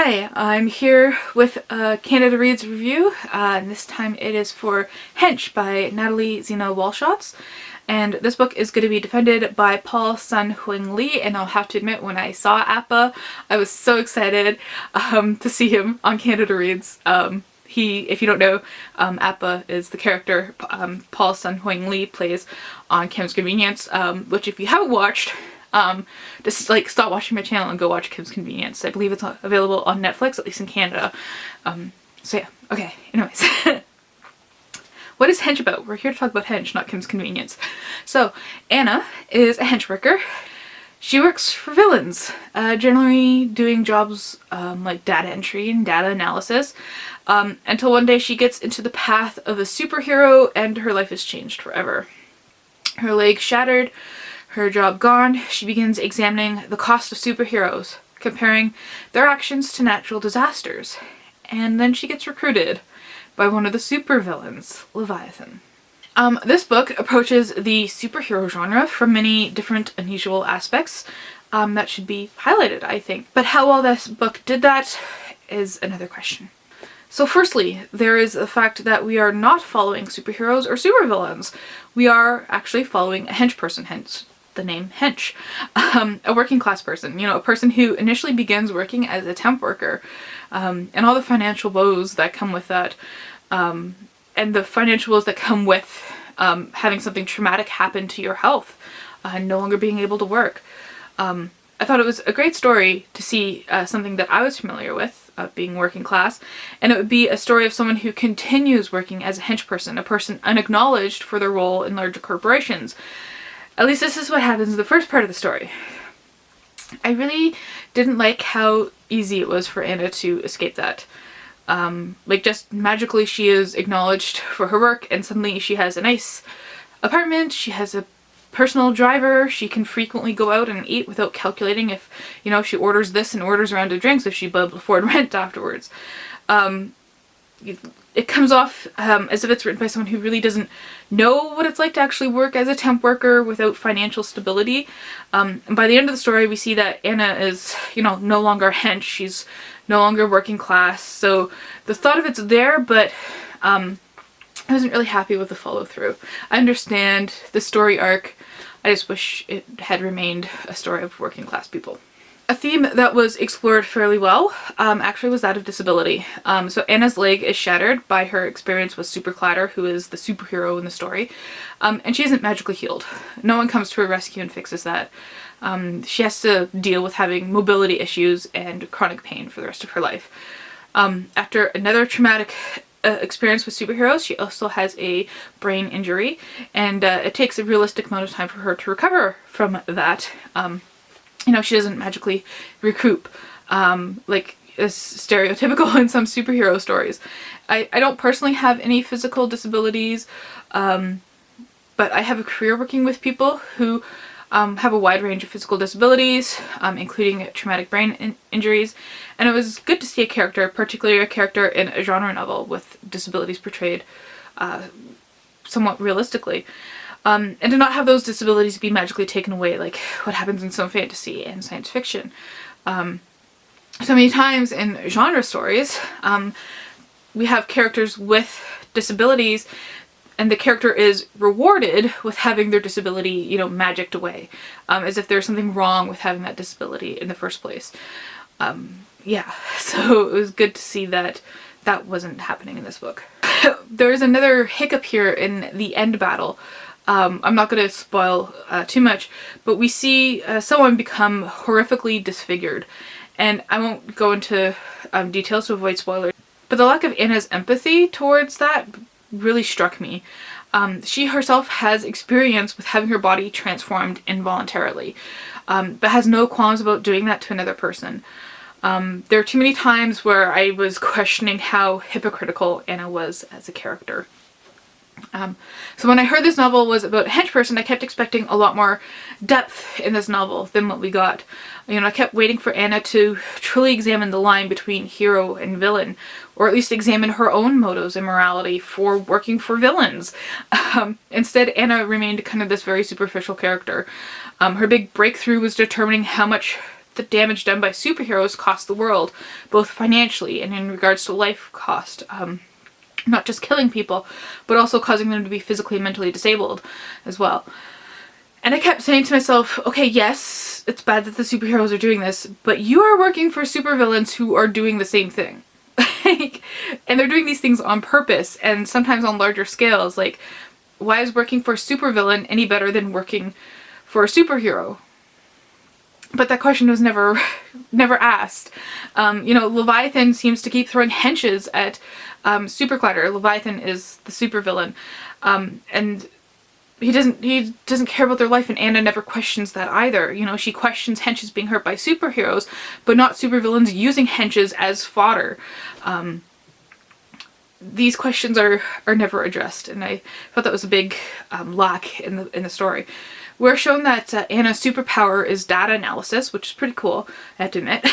Hi, I'm here with a Canada Reads review, and this time it is for Hench by Natalie Zena Walshots. And this book is going to be defended by Paul Sun-Huang Lee, and I'll have to admit, when I saw Appa, I was so excited to see him on Canada Reads. If you don't know, Appa is the character Paul Sun-Huang Lee plays on Kim's Convenience, which if you haven't watched, just like stop watching my channel and go watch Kim's Convenience. I believe it's available on Netflix, at least in Canada. So yeah, okay, anyways. What is Hench about? We're here to talk about Hench, not Kim's Convenience. So, Anna is a hench worker. She works for villains, generally doing jobs like data entry and data analysis, until one day she gets into the path of a superhero and her life is changed forever. Her leg shattered, her job gone, she begins examining the cost of superheroes, comparing their actions to natural disasters. And then she gets recruited by one of the supervillains, Leviathan. This book approaches the superhero genre from many different unusual aspects that should be highlighted, I think. But how well this book did that is another question. So firstly, there is the fact that we are not following superheroes or supervillains. We are actually following a hench person, hence the name Hench. A working class person, you know, a person who initially begins working as a temp worker, and all the financial woes that come with that, and the financial woes that come with having something traumatic happen to your health, no longer being able to work. I thought it was a great story to see something that I was familiar with, being working class, and it would be a story of someone who continues working as a hench person, a person unacknowledged for their role in larger corporations. At least this is what happens in the first part of the story. I really didn't like how easy it was for Anna to escape that. Like, just magically she is acknowledged for her work and suddenly she has a nice apartment, she has a personal driver, she can frequently go out and eat without calculating if, you know, she orders this and orders a round of drinks if she'll be able to afford rent afterwards. It comes off as if it's written by someone who really doesn't know what it's like to actually work as a temp worker without financial stability. And by the end of the story, we see that Anna is, you know, no longer hench. She's no longer working class. So the thought of it's there, but I wasn't really happy with the follow through. I understand the story arc. I just wish it had remained a story of working class people. A theme that was explored fairly well actually was that of disability. So Anna's leg is shattered by her experience with Superclatter, who is the superhero in the story, and she isn't magically healed. No one comes to her rescue and fixes that. She has to deal with having mobility issues and chronic pain for the rest of her life. After another traumatic experience with superheroes, she also has a brain injury, and it takes a realistic amount of time for her to recover from that. You know, she doesn't magically recoup like is stereotypical in some superhero stories. I don't personally have any physical disabilities, but I have a career working with people who have a wide range of physical disabilities, including traumatic brain injuries, and it was good to see a character, particularly a character in a genre novel, with disabilities portrayed somewhat realistically. And to not have those disabilities be magically taken away like what happens in some fantasy and science fiction. So many times in genre stories, we have characters with disabilities and the character is rewarded with having their disability, you know, magicked away, as if there's something wrong with having that disability in the first place. Yeah, so it was good to see that that wasn't happening in this book. There's another hiccup here in the end battle. I'm not going to spoil too much, but we see someone become horrifically disfigured, and I won't go into details to avoid spoilers, but the lack of Anna's empathy towards that really struck me. She herself has experience with having her body transformed involuntarily, but has no qualms about doing that to another person. There are too many times where I was questioning how hypocritical Anna was as a character. So when I heard this novel was about a hench person, I kept expecting a lot more depth in this novel than what we got. You know, I kept waiting for Anna to truly examine the line between hero and villain, or at least examine her own motives and morality for working for villains. Instead, Anna remained kind of this very superficial character. Her big breakthrough was determining how much the damage done by superheroes costs the world, both financially and in regards to life cost. Not just killing people, but also causing them to be physically and mentally disabled as well. And I kept saying to myself, okay, yes, it's bad that the superheroes are doing this, but you are working for supervillains who are doing the same thing. And they're doing these things on purpose, and sometimes on larger scales. Like, why is working for a supervillain any better than working for a superhero? But that question was never asked. You know, Leviathan seems to keep throwing henches at Superclatter. Leviathan is the supervillain, and he doesn't care about their life, and Anna never questions that either. You know, she questions henches being hurt by superheroes, but not supervillains using henches as fodder. These questions are never addressed, and I thought that was a big lack in the story. We're shown that Anna's superpower is data analysis, which is pretty cool, I have to admit.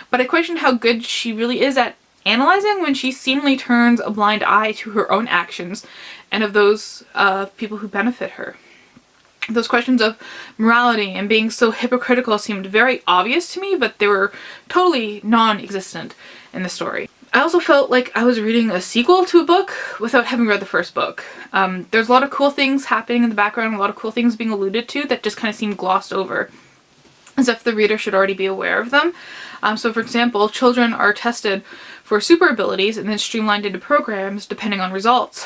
But I question how good she really is at analyzing when she seemingly turns a blind eye to her own actions and of those people who benefit her. Those questions of morality and being so hypocritical seemed very obvious to me, but they were totally non-existent in the story. I also felt like I was reading a sequel to a book without having read the first book. There's a lot of cool things happening in the background, a lot of cool things being alluded to that just kind of seemed glossed over, as if the reader should already be aware of them. So for example, children are tested for super abilities and then streamlined into programs depending on results.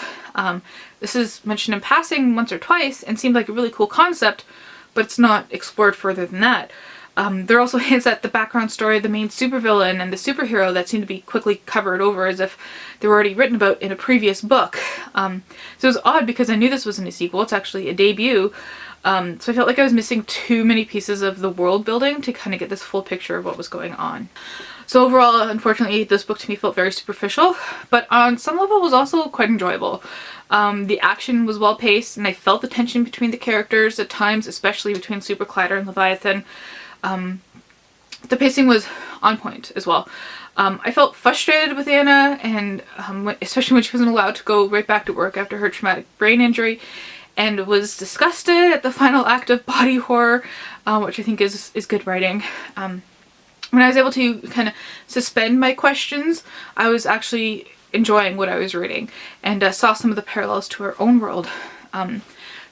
This is mentioned in passing once or twice and seemed like a really cool concept, but it's not explored further than that. There are also hints at the background story of the main supervillain and the superhero that seem to be quickly covered over as if they were already written about in a previous book. So it was odd because I knew this wasn't a sequel, it's actually a debut. So I felt like I was missing too many pieces of the world building to kind of get this full picture of what was going on. So overall, unfortunately, this book to me felt very superficial, but on some level was also quite enjoyable. The action was well paced, and I felt the tension between the characters at times, especially between Superclatter and Leviathan. The pacing was on point as well. I felt frustrated with Anna, and especially when she wasn't allowed to go right back to work after her traumatic brain injury, and was disgusted at the final act of body horror, which I think is good writing. When I was able to kind of suspend my questions, I was actually enjoying what I was reading, and saw some of the parallels to our own world.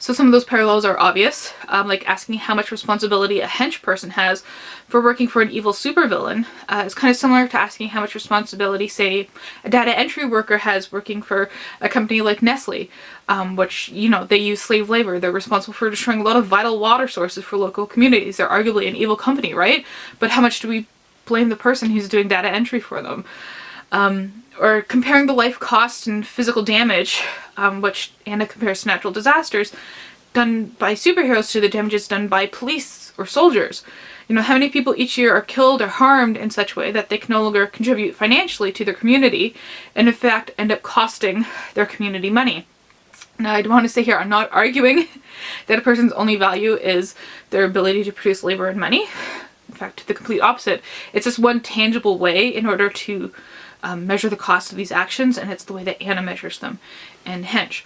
So some of those parallels are obvious, like asking how much responsibility a hench person has for working for an evil supervillain is kind of similar to asking how much responsibility, say, a data entry worker has working for a company like Nestle, which, you know, they use slave labor. They're responsible for destroying a lot of vital water sources for local communities. They're arguably an evil company, right? But how much do we blame the person who's doing data entry for them? Or comparing the life cost and physical damage, which Anna compares to natural disasters done by superheroes to the damages done by police or soldiers. You know, how many people each year are killed or harmed in such a way that they can no longer contribute financially to their community and in fact end up costing their community money. Now, I want to say here, I'm not arguing that a person's only value is their ability to produce labor and money. In fact, the complete opposite. It's just one tangible way in order to measure the cost of these actions, and it's the way that Anna measures them in Hench.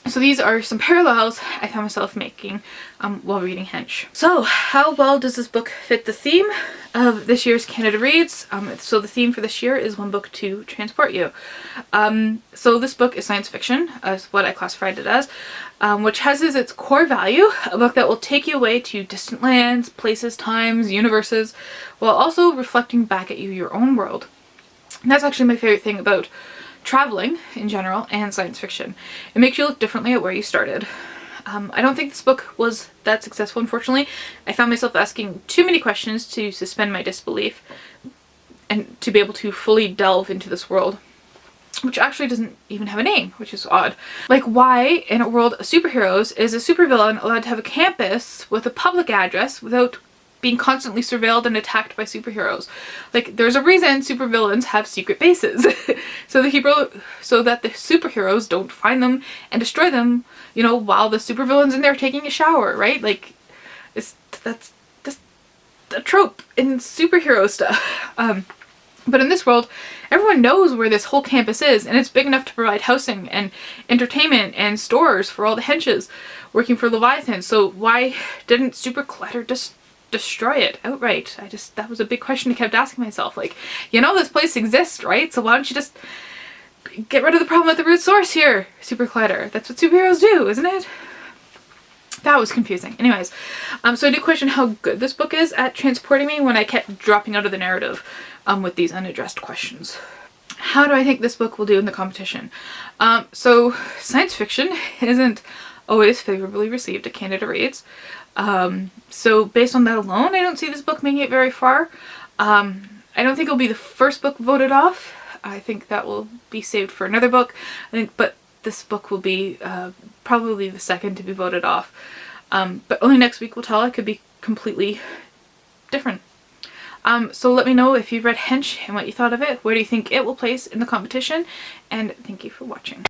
So these are some parallels I found myself making while reading Hench. So how well does this book fit the theme of this year's Canada Reads? So the theme for this year is one book to transport you. So this book is science fiction, is what I classified it as, which has as its core value a book that will take you away to distant lands, places, times, universes, while also reflecting back at you your own world. And that's actually my favorite thing about traveling in general and science fiction. It makes you look differently at where you started. I don't think this book was that successful, unfortunately. I found myself asking too many questions to suspend my disbelief and to be able to fully delve into this world, which actually doesn't even have a name, which is odd. Like, why in a world of superheroes is a supervillain allowed to have a campus with a public address without being constantly surveilled and attacked by superheroes? Like, there's a reason supervillains have secret bases so that the superheroes don't find them and destroy them, you know, while the supervillain's in there taking a shower, right? Like, that's a trope in superhero stuff. But in this world, everyone knows where this whole campus is, and it's big enough to provide housing and entertainment and stores for all the henches working for Leviathan. So why didn't Superclatter just destroy it outright. That was a big question I kept asking myself. Like, you know this place exists, right? So why don't you just get rid of the problem at the root source here, Super Collider? That's what superheroes do, isn't it? That was confusing. Anyways, so I do question how good this book is at transporting me when I kept dropping out of the narrative with these unaddressed questions. How do I think this book will do in the competition? So science fiction isn't always favorably received at Canada Reads. So based on that alone, I don't see this book making it very far. I don't think it'll be the first book voted off. I think that will be saved for another book. But this book will be probably the second to be voted off. But only next week will tell. It could be completely different. So let me know if you've read Hench and what you thought of it. Where do you think it will place in the competition? And thank you for watching.